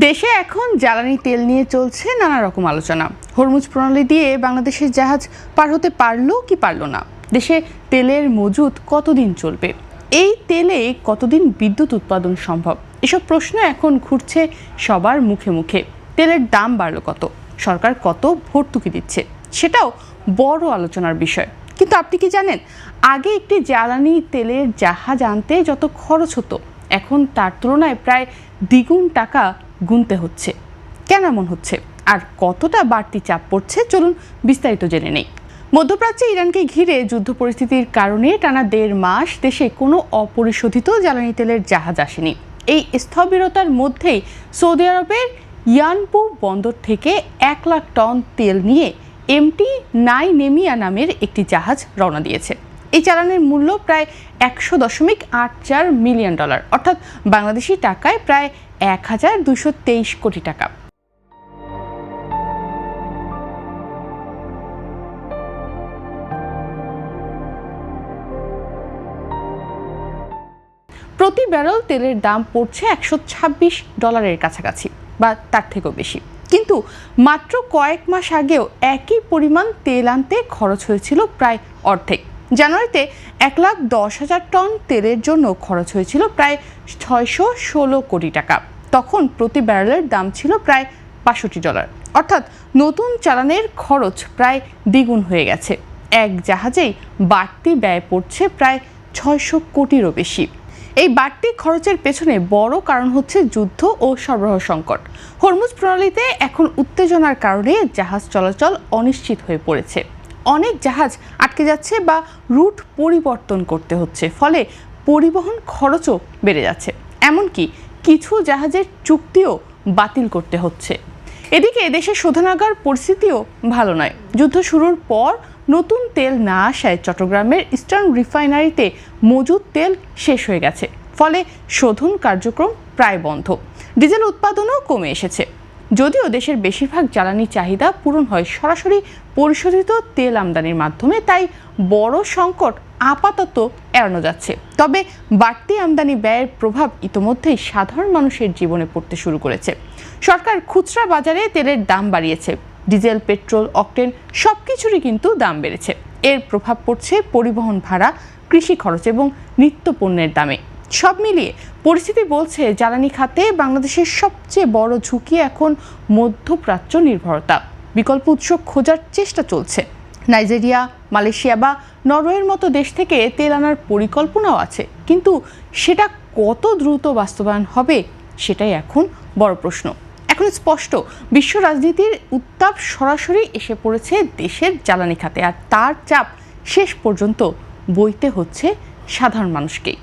দেশে এখন জ্বালানি তেল নিয়ে চলছে নানা রকম আলোচনা। হরমুজ প্রণালী দিয়ে বাংলাদেশের জাহাজ পার হতে পারলো কি পারলো না, দেশে তেলের মজুদ কতদিন চলবে, এই তেলে কতদিন বিদ্যুৎ উৎপাদন সম্ভব, এসব প্রশ্ন এখন ঘুরছে সবার মুখে মুখে। তেলের দাম বাড়লো কত, সরকার কত ভর্তুকি দিচ্ছে, সেটাও বড় আলোচনার বিষয়। কিন্তু আপনি কি জানেন, আগে একটি জ্বালানি তেলের জাহাজ আনতে যত খরচ হতো, এখন তার তুলনায় প্রায় দ্বিগুণ টাকা গুনতে হচ্ছে। কেন এমন হচ্ছে আর কতটা বাড়তি চাপ পড়ছে, চলুন বিস্তারিত জেনে নেই। মধ্যপ্রাচ্যে ইরানকে ঘিরে যুদ্ধ পরিস্থিতির কারণে টানা 1.5 মাস দেশে কোনো অপরিশোধিত জ্বালানি তেলের জাহাজ আসেনি। এই স্থবিরতার মধ্যেই সৌদি আরবের ইয়ানবু বন্দর থেকে 1 লাখ টন তেল নিয়ে এমটি নাইনেমিয়া নামের একটি জাহাজ রওনা দিয়েছে। এই চালানের মূল্য প্রায় $100.84 মিলিয়ন, অর্থাৎ বাংলাদেশি টাকায় প্রায় 1223 কোটি টাকা। প্রতি ব্যারেল তেলের দাম পড়ছে $126 কাছাকাছি বা তার থেকেও বেশি। কিন্তু মাত্র কয়েক মাস আগেও একই পরিমাণ তেল আনতে খরচ হয়েছিল প্রায় অর্ধেক। জানুয়ারিতে 1,10,000 টন তেলের জন্য খরচ হয়েছিল প্রায় $616 কোটি টাকা। তখন প্রতি ব্যারেলের দাম ছিল প্রায় $65, অর্থাৎ নতুন চালানের খরচ প্রায় দ্বিগুণ হয়ে গেছে। এক জাহাজেই বাড়তি ব্যয় পড়ছে প্রায় 600 কোটিরও বেশি। এই বাড়তি খরচের পেছনে বড় কারণ হচ্ছে যুদ্ধ ও সরবরাহ সংকট। হরমুজ প্রণালীতে এখন উত্তেজনার কারণে জাহাজ চলাচল অনিশ্চিত হয়ে পড়েছে। অনেক জাহাজ আটকে যাচ্ছে বা রুট পরিবর্তন করতে হচ্ছে, ফলে পরিবহন খরচও বেড়ে যাচ্ছে। এমনকি কিছু জাহাজের চুক্তিও বাতিল করতে হচ্ছে। এদিকে দেশের শোধনাগার পরিস্থিতিও ভালো নয়। যুদ্ধ শুরুর পর নতুন তেল না আসায় চট্টগ্রামের ইস্টার্ন রিফাইনারিতে মজুদ তেল শেষ হয়ে গেছে, ফলে শোধন কার্যক্রম প্রায় বন্ধ। ডিজেল উৎপাদনও কমে এসেছে। যদিও দেশের বেশিরভাগ জ্বালানি চাহিদা পূরণ হয় সরাসরি পরিশোধিত তেল আমদানির মাধ্যমে, তাই বড় সংকট আপাতত এড়ানো যাচ্ছে। তবে বাড়তি আমদানি ব্যয়ের প্রভাব ইতোমধ্যেই সাধারণ মানুষের জীবনে পড়তে শুরু করেছে। সরকার খুচরা বাজারে তেলের দাম বাড়িয়েছে, ডিজেল, পেট্রোল, অকটেন সবকিছুরই কিন্তু দাম বেড়েছে। এর প্রভাব পড়ছে পরিবহন ভাড়া, কৃষি খরচ এবং নিত্য পণ্যের দামে। সব মিলিয়ে পরিস্থিতি বলছে জ্বালানি খাতে বাংলাদেশের সবচেয়ে বড় ঝুঁকি এখন মধ্যপ্রাচ্য নির্ভরতা। বিকল্প উৎস খোঁজার চেষ্টা চলছে। নাইজেরিয়া, মালয়েশিয়া বা নরওয়ের মতো দেশ থেকে তেল আনার পরিকল্পনাও আছে, কিন্তু সেটা কত দ্রুত বাস্তবায়ন হবে সেটাই এখন বড় প্রশ্ন। এখন স্পষ্ট, বিশ্ব রাজনীতির উত্তাপ সরাসরি এসে পড়েছে দেশের জ্বালানি খাতে, আর তার চাপ শেষ পর্যন্ত বইতে হচ্ছে সাধারণ মানুষকেই।